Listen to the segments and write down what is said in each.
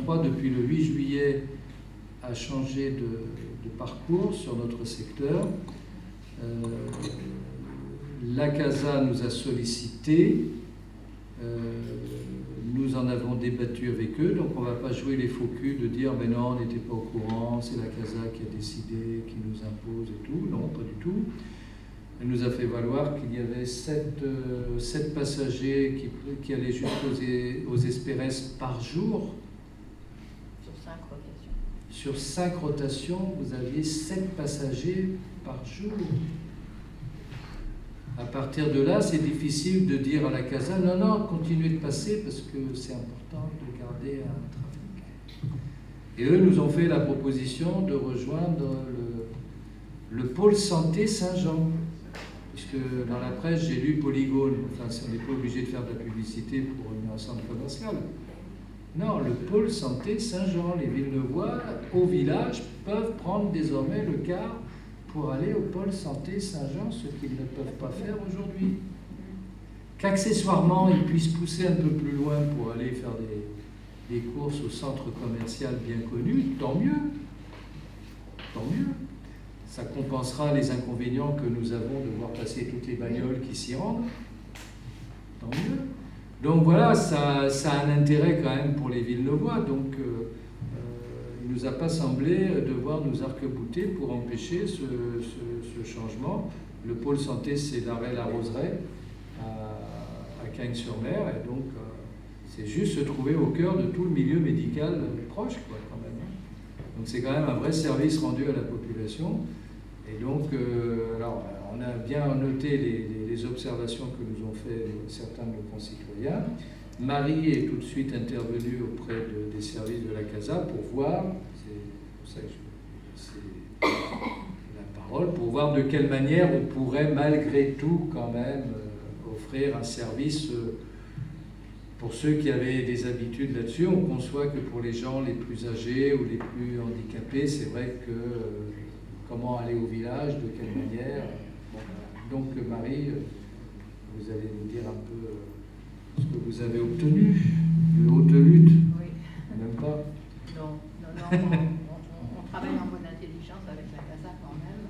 2023, depuis le 8 juillet, a changé de parcours sur notre secteur. La CASA nous a sollicité, nous en avons débattu avec eux, donc on ne va pas jouer les faux culs de dire mais non, on n'était pas au courant, c'est la CASA qui a décidé, qui nous impose et tout. Non, pas du tout. Elle nous a fait valoir qu'il y avait 7 passagers qui allaient jusqu'aux Espérès par jour. Sur 5 rotations, vous aviez 7 passagers par jour. À partir de là, c'est difficile de dire à la CASA non, non, continuez de passer parce que c'est important de garder un trafic. Et eux nous ont fait la proposition de rejoindre le pôle santé Saint-Jean. Puisque dans la presse, j'ai lu Polygone. Enfin, on n'est pas obligé de faire de la publicité pour un centre commercial. Non, le pôle santé Saint-Jean, les Villeneuvois, au village, peuvent prendre désormais le car pour aller au pôle santé Saint-Jean, ce qu'ils ne peuvent pas faire aujourd'hui. Qu'accessoirement, ils puissent pousser un peu plus loin pour aller faire des courses au centre commercial bien connu, tant mieux. Tant mieux. Ça compensera les inconvénients que nous avons de voir passer toutes les bagnoles qui s'y rendent. Tant mieux. Donc voilà, ça a un intérêt quand même pour les Villeneuvois. Donc il ne nous a pas semblé devoir nous arc-bouter pour empêcher ce changement. Le pôle santé, c'est d'Arrêt-la-Roseraie à Cagnes-sur-Mer. Et donc c'est juste se trouver au cœur de tout le milieu médical proche, quoi, quand même. Donc c'est quand même un vrai service rendu à la population. Et donc, alors, on a bien noté les observations que nous ont fait certains de nos concitoyens. Marie est tout de suite intervenue auprès des services de la CASA pour voir, c'est pour ça que c'est la parole, pour voir de quelle manière on pourrait malgré tout quand même offrir un service pour ceux qui avaient des habitudes là-dessus. On conçoit que pour les gens les plus âgés ou les plus handicapés, c'est vrai que comment aller au village, de quelle manière. Bon, donc Marie, vous allez nous dire un peu ce que vous avez obtenu de haute lutte. Oui. Même pas. Non, on travaille en bonne intelligence avec la CASA quand même.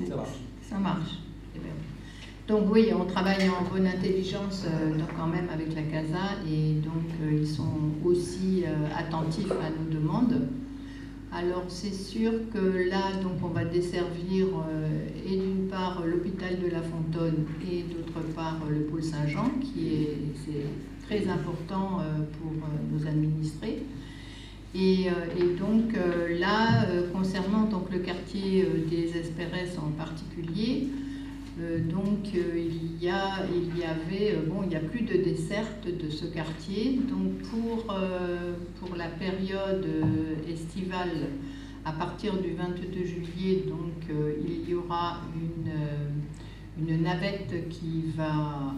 Ça marche. Ça marche. Donc oui, on travaille en bonne intelligence quand même avec la CASA et donc ils sont aussi attentifs à nos demandes. Alors c'est sûr que là, donc on va desservir et d'une part l'hôpital de La Fontaine et d'autre part le pôle Saint-Jean, c'est très important pour nos administrés. Et donc là, concernant donc le quartier des Espérès en particulier, donc il y a plus de desserte de ce quartier. Donc pour la période estivale, à partir du 22 juillet, donc il y aura une navette qui va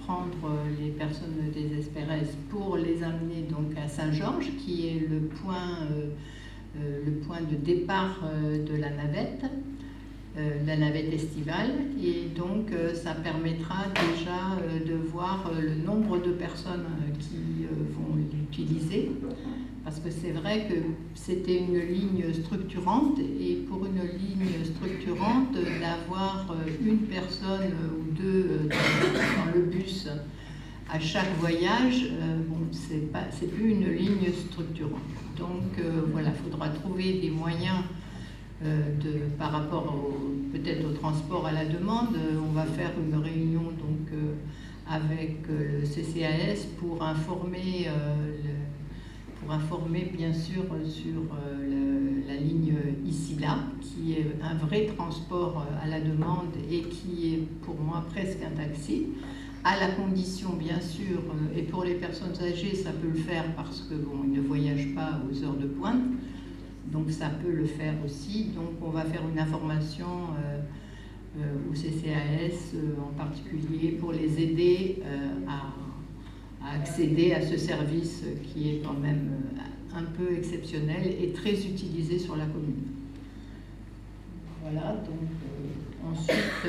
prendre les personnes des Espérès pour les amener donc à Saint-Georges, qui est le point de départ de la navette estivale, et donc ça permettra déjà de voir le nombre de personnes qui vont l'utiliser, parce que c'est vrai que c'était une ligne structurante, et pour une ligne structurante, d'avoir une personne ou deux dans le bus à chaque voyage, bon, c'est plus une ligne structurante. Donc voilà, il faudra trouver des moyens par rapport peut-être au transport à la demande. On va faire une réunion donc avec le CCAS pour informer bien sûr sur la ligne ici-là, qui est un vrai transport à la demande et qui est pour moi presque un taxi, à la condition bien sûr, et pour les personnes âgées ça peut le faire parce que bon, ils ne voyagent pas aux heures de pointe. Donc ça peut le faire aussi. Donc on va faire une information au CCAS en particulier pour les aider à accéder à ce service qui est quand même un peu exceptionnel et très utilisé sur la commune. Voilà, donc Ensuite,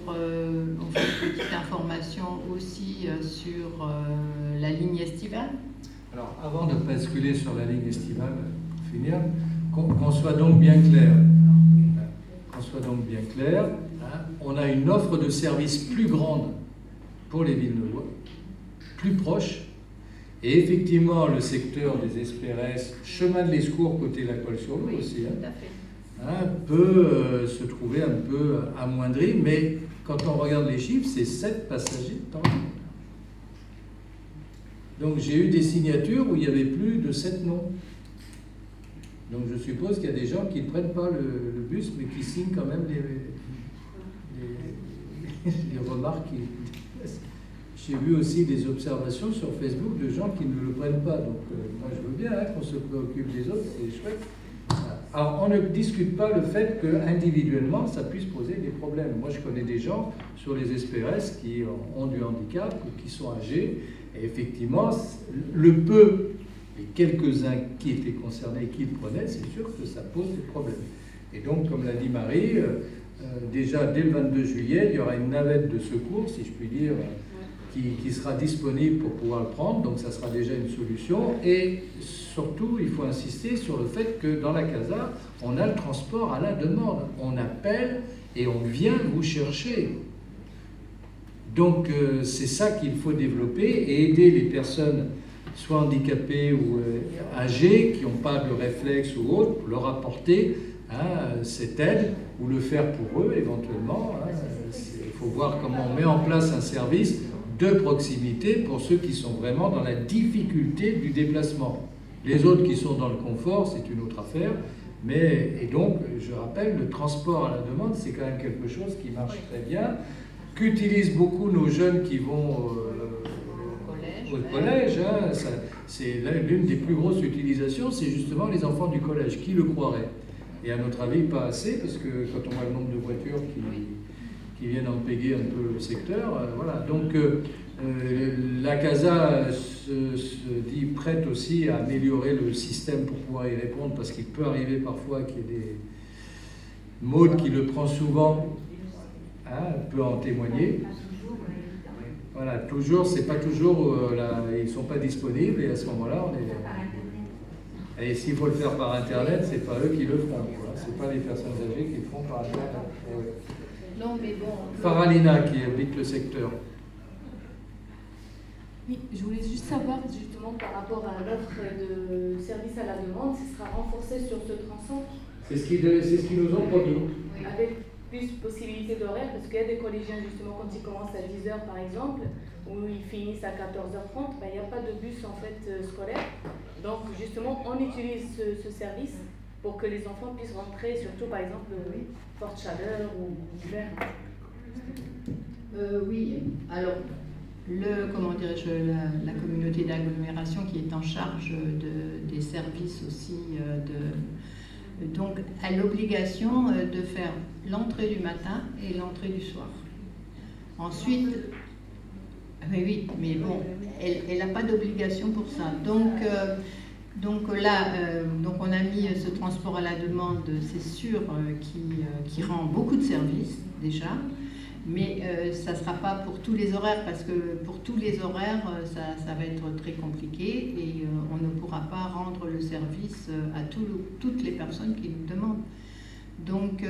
on fait une petite information aussi sur la ligne estivale. Alors, avant de basculer sur la ligne estivale, pour finir, qu'on soit donc bien clair. Qu'on soit donc bien clair, hein, on a une offre de services plus grande pour les Villeneuvois, plus proche, et effectivement, le secteur des Espérès, chemin de l'Escours, côté la Colle-sur-Loup aussi, Tout à fait. hein, peut se trouver un peu amoindri, mais quand on regarde les chiffres, c'est 7 passagers de temps. Donc j'ai eu des signatures où il y avait plus de 7 noms. Donc je suppose qu'il y a des gens qui ne prennent pas le bus, mais qui signent quand même les remarques. J'ai vu aussi des observations sur Facebook de gens qui ne le prennent pas. Donc moi je veux bien qu'on se préoccupe des autres, c'est chouette. Alors on ne discute pas le fait qu'individuellement ça puisse poser des problèmes. Moi je connais des gens sur les Espérès qui ont du handicap ou qui sont âgés. Et effectivement, le peu, les quelques-uns qui étaient concernés et qui le prenaient, c'est sûr que ça pose des problèmes. Et donc, comme l'a dit Marie, déjà dès le 22 juillet, il y aura une navette de secours, si je puis dire, qui sera disponible pour pouvoir le prendre. Donc, ça sera déjà une solution. Et surtout, il faut insister sur le fait que dans la CASA, on a le transport à la demande. On appelle et on vient vous chercher. Donc c'est ça qu'il faut développer et aider les personnes, soit handicapées ou âgées, qui n'ont pas de réflexe ou autre, pour leur apporter cette aide ou le faire pour eux éventuellement. Il faut voir comment on met en place un service de proximité pour ceux qui sont vraiment dans la difficulté du déplacement. Les autres qui sont dans le confort, c'est une autre affaire. Et donc, je rappelle, le transport à la demande, c'est quand même quelque chose qui marche très bien, qu'utilisent beaucoup nos jeunes qui vont au collège. Hein, c'est l'une des plus grosses utilisations, c'est justement les enfants du collège. Qui le croirait? Et à notre avis, pas assez, parce que quand on voit le nombre de voitures qui viennent empéguer un peu le secteur, voilà. Donc la CASA se dit prête aussi à améliorer le système pour pouvoir y répondre, parce qu'il peut arriver parfois qu'il y ait des Maud qui le prend souvent. Peut en témoigner. Voilà, toujours, c'est pas toujours, ils ne sont pas disponibles et à ce moment-là, on est. Et s'il faut le faire par Internet, c'est pas eux qui le feront. C'est pas les personnes âgées qui le font par Internet. Non, mais bon. Faralina qui habite le secteur. Oui, je voulais juste savoir justement par rapport à l'offre de service à la demande, ce sera renforcé sur ce tronçon. C'est ce qu'ils nous ont promis. Avec plus de possibilités d'horaire, parce qu'il y a des collégiens justement quand ils commencent à 10h par exemple, où ils finissent à 14h30, il n'y a pas de bus en fait scolaire. Donc justement on utilise ce service pour que les enfants puissent rentrer, surtout par exemple forte chaleur ou hiver. Oui, alors la communauté d'agglomération qui est en charge des services aussi donc a l'obligation de faire l'entrée du matin et l'entrée du soir. Ensuite, oui, mais bon, elle n'a pas d'obligation pour ça. Donc là, on a mis ce transport à la demande, c'est sûr, qui rend beaucoup de services déjà, mais ça ne sera pas pour tous les horaires, parce que pour tous les horaires, ça va être très compliqué et on ne pourra pas rendre le service à toutes les personnes qui nous demandent. Donc,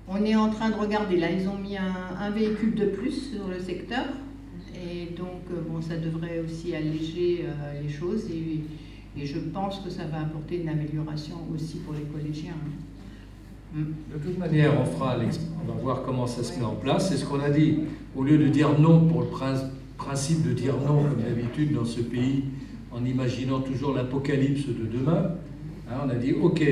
on est en train de regarder, là, ils ont mis un véhicule de plus sur le secteur, et donc, bon, ça devrait aussi alléger les choses, et je pense que ça va apporter une amélioration aussi pour les collégiens. De toute manière, on va voir comment ça se met en place. C'est ce qu'on a dit. Au lieu de dire non pour le principe de dire non, comme d'habitude dans ce pays, en imaginant toujours l'apocalypse de demain, on a dit ok,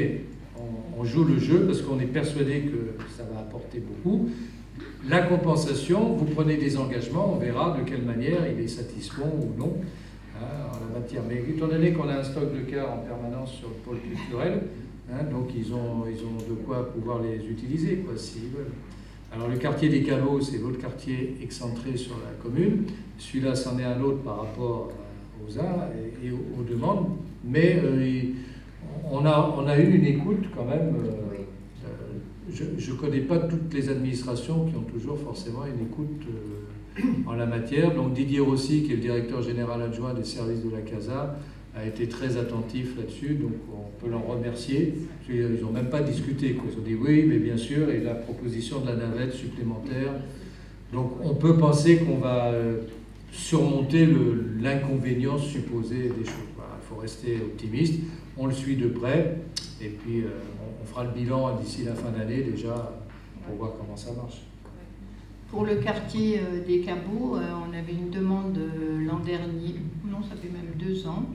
on joue le jeu parce qu'on est persuadé que ça va apporter beaucoup. La compensation, vous prenez des engagements, on verra de quelle manière il est satisfont ou non en la matière. Mais étant donné qu'on a un stock de cars en permanence sur le pôle culturel, donc ils ont de quoi pouvoir les utiliser, s'ils veulent. Alors le quartier des Caveaux, c'est l'autre quartier excentré sur la commune. Celui-là, c'en est un autre par rapport aux uns et aux demandes. Mais on a eu une écoute quand même je ne connais pas toutes les administrations qui ont toujours forcément une écoute en la matière. Donc Didier Rossi, qui est le directeur général adjoint des services de la CASA, a été très attentif là-dessus, donc on peut l'en remercier. Ils n'ont même pas discuté, quoi. Ils ont dit oui, mais bien sûr, et la proposition de la navette supplémentaire. Donc on peut penser qu'on va surmonter l'inconvénient supposé des choses. Voilà, il faut rester optimiste, on le suit de près, et puis on fera le bilan d'ici la fin d'année déjà pour voir comment ça marche. Pour le quartier des Cabots, on avait une demande l'an dernier, non, ça fait même 2 ans,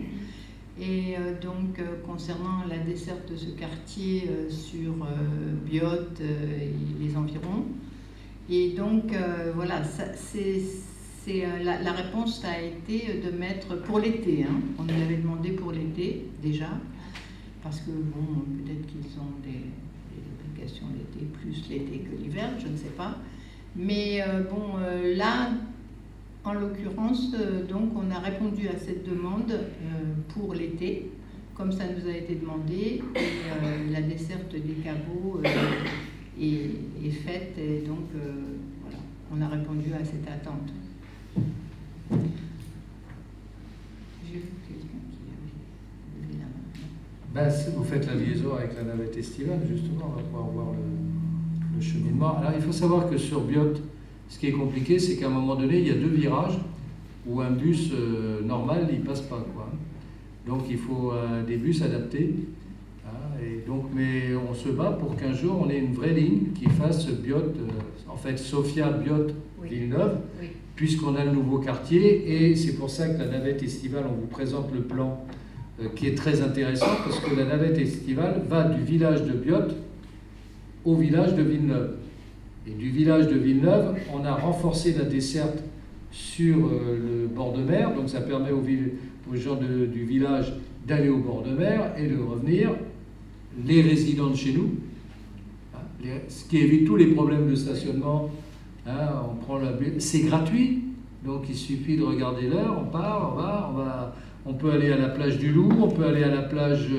et donc concernant la desserte de ce quartier sur Biot et les environs. Et donc voilà, la réponse a été de mettre pour l'été, hein, on nous l'avait demandé pour l'été déjà, parce que bon, peut-être qu'ils ont des obligations l'été, plus l'été que l'hiver, je ne sais pas. Mais bon, là, en l'occurrence, donc on a répondu à cette demande pour l'été, comme ça nous a été demandé, et la desserte des Cabots est faite, et donc voilà, on a répondu à cette attente. J'ai vu quelqu'un qui avait levé la main. Ben, vous faites la liaison avec la navette estivale, justement, on va pouvoir voir le cheminement. Alors il faut savoir que sur Biot, ce qui est compliqué, c'est qu'à un moment donné, il y a 2 virages où un bus normal n'y passe pas, quoi. Donc il faut des bus adaptés. Et donc, mais on se bat pour qu'un jour on ait une vraie ligne qui fasse Biot, en fait Sofia, Biot, oui. Villeneuve, oui. Puisqu'on a le nouveau quartier, et c'est pour ça que la navette estivale, on vous présente le plan qui est très intéressant, parce que la navette estivale va du village de Biot au village de Villeneuve. Et du village de Villeneuve, on a renforcé la desserte sur le bord de mer, donc ça permet aux gens du village d'aller au bord de mer et de revenir. Les résidents de chez nous, ce qui évite tous les problèmes de stationnement, on prend c'est gratuit, donc il suffit de regarder l'heure, on part, on peut aller à la plage du Loup, on peut aller à la plage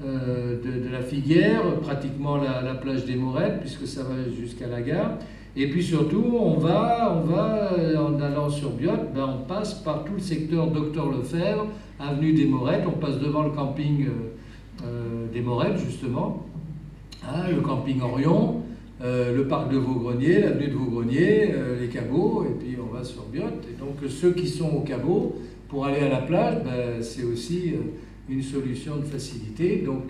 de la Figuière, pratiquement la plage des Morettes, puisque ça va jusqu'à la gare. Et puis surtout, on va en allant sur Biot, on passe par tout le secteur Docteur Lefebvre, avenue des Morettes, on passe devant le camping des Morettes, justement, le camping Orion, le parc de Vaugrenier, l'avenue de Vaugrenier, les Cabots, et puis on va sur Biot. Et donc ceux qui sont aux Cabots, pour aller à la plage, c'est aussi une solution de facilité. Donc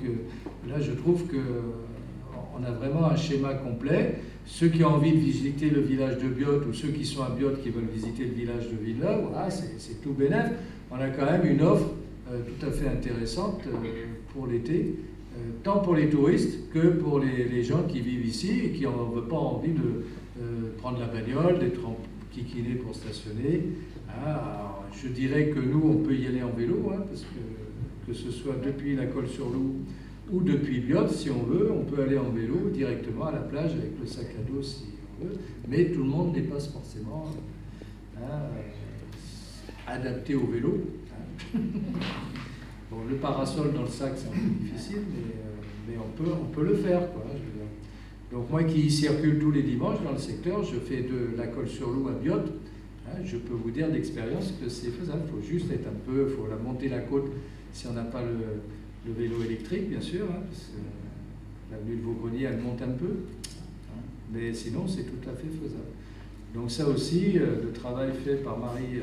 là, je trouve qu'on a vraiment un schéma complet. Ceux qui ont envie de visiter le village de Biot, ou ceux qui sont à Biot qui veulent visiter le village de Villeneuve, voilà, c'est tout bénef. On a quand même une offre tout à fait intéressante pour l'été, tant pour les touristes que pour les gens qui vivent ici et qui n'ont pas envie de prendre la bagnole, d'être enquiquinés pour stationner. Alors, je dirais que nous, on peut y aller en vélo, parce que ce soit depuis la Colle-sur-Loup ou depuis Biot, si on veut, on peut aller en vélo directement à la plage avec le sac à dos si on veut, mais tout le monde n'est pas forcément adapté au vélo. Bon, le parasol dans le sac, c'est un peu difficile, mais on peut le faire, quoi, je veux dire. Donc moi qui circule tous les dimanches dans le secteur, je fais de la Colle-sur-Loup à Biot, je peux vous dire d'expérience que c'est faisable. Il faut juste être il faut la monter la côte si on n'a pas le vélo électrique, bien sûr, parce que l'avenue de Vaugrenier, elle monte un peu, mais sinon c'est tout à fait faisable. Donc ça aussi, le travail fait par Marie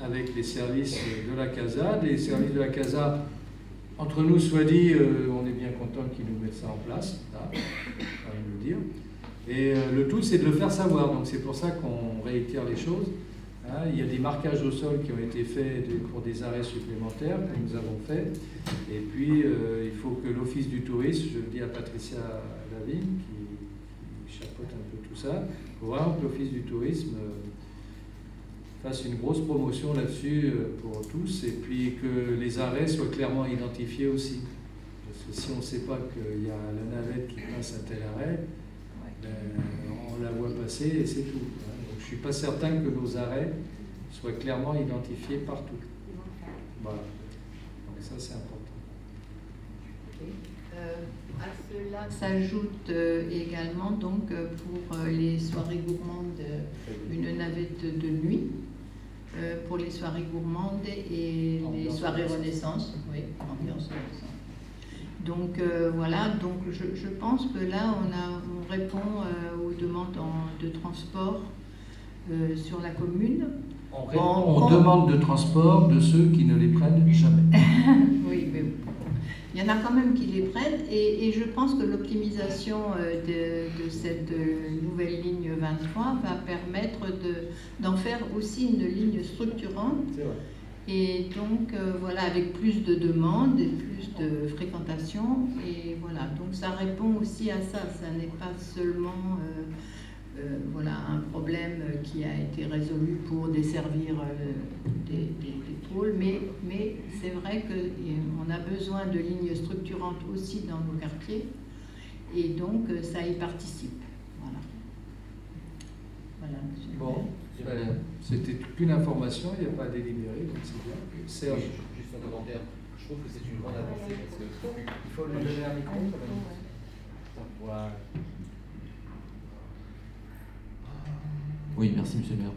avec les services de la CASA. Les services de la CASA, entre nous soit dit, on est bien content qu'ils nous mettent ça en place, là, quand même le dire. Et le tout, c'est de le faire savoir. Donc c'est pour ça qu'on réitère les choses. Il y a des marquages au sol qui ont été faits pour des arrêts supplémentaires que nous avons fait. Et puis, il faut que l'Office du tourisme, je le dis à Patricia Lavigne, qui chapeaute un peu tout ça, il faut vraiment que l'Office du tourisme fasse une grosse promotion là-dessus pour tous, et puis que les arrêts soient clairement identifiés aussi. Parce que si on ne sait pas qu'il y a la navette qui passe à tel arrêt, on la voit passer et c'est tout. Donc je ne suis pas certain que nos arrêts soient clairement identifiés partout. Voilà. Donc ça, c'est important. À cela s'ajoute également donc pour les soirées gourmandes une navette de nuit pour les soirées gourmandes et les soirées Renaissance. Oui, ambiance Renaissance. Donc voilà, donc je pense que là on répond aux demandes de transport sur la commune. On demande de transport de ceux qui ne les prennent jamais. Oui, mais il y en a quand même qui les prennent et je pense que l'optimisation de cette nouvelle ligne 23 va permettre d'en faire aussi une ligne structurante. C'est vrai. Et donc voilà, avec plus de demandes et plus de fréquentation. Et voilà, donc ça répond aussi à ça. Ça n'est pas seulement voilà, un problème qui a été résolu pour desservir des pôles, mais c'est vrai qu'on a besoin de lignes structurantes aussi dans nos quartiers, et donc ça y participe. Voilà. Voilà, bon, c'était qu'une information, il n'y a pas à délibérer, donc c'est bien. Serge. Oui, juste un commentaire. Je trouve que c'est une grande avancée parce qu'il faut lui donner un micro quand même. Voilà. Oui, merci Monsieur le maire.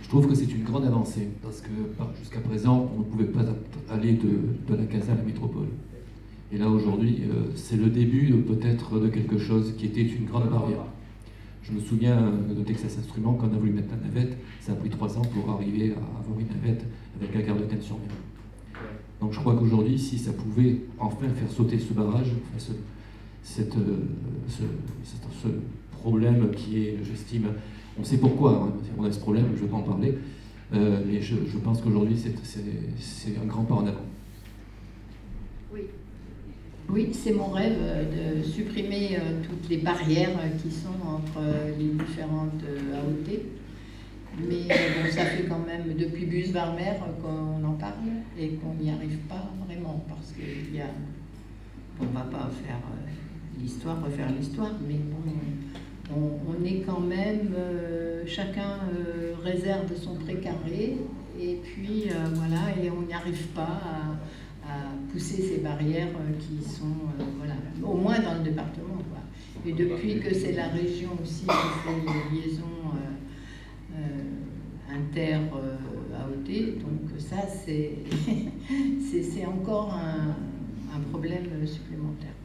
Je trouve que c'est une grande avancée parce que jusqu'à présent, on ne pouvait pas aller de la Casa à la métropole. Et là, aujourd'hui, c'est le début peut-être de quelque chose qui était une grande barrière. Je me souviens de Texas Instruments, quand on a voulu mettre la navette, ça a pris 3 ans pour arriver à avoir une navette avec la gare de Cannes-sur-Mer. Donc je crois qu'aujourd'hui, si ça pouvait enfin faire sauter ce barrage, enfin, ce problème qui est, j'estime, on sait pourquoi, hein, on a ce problème, je ne vais pas en parler, mais je pense qu'aujourd'hui c'est un grand pas en avant. Oui, oui, c'est mon rêve de supprimer toutes les barrières qui sont entre les différentes AOT. Mais bon, ça fait quand même depuis Bus-Varmer qu'on en parle et qu'on n'y arrive pas vraiment parce qu'on ne va pas faire refaire l'histoire, mais bon, on est quand même, chacun réserve son précaré et puis voilà, et on n'y arrive pas à pousser ces barrières qui sont, voilà, au moins dans le département, quoi. Et depuis que c'est la région aussi qui fait les liaisons inter-AOT, donc ça c'est encore un problème supplémentaire.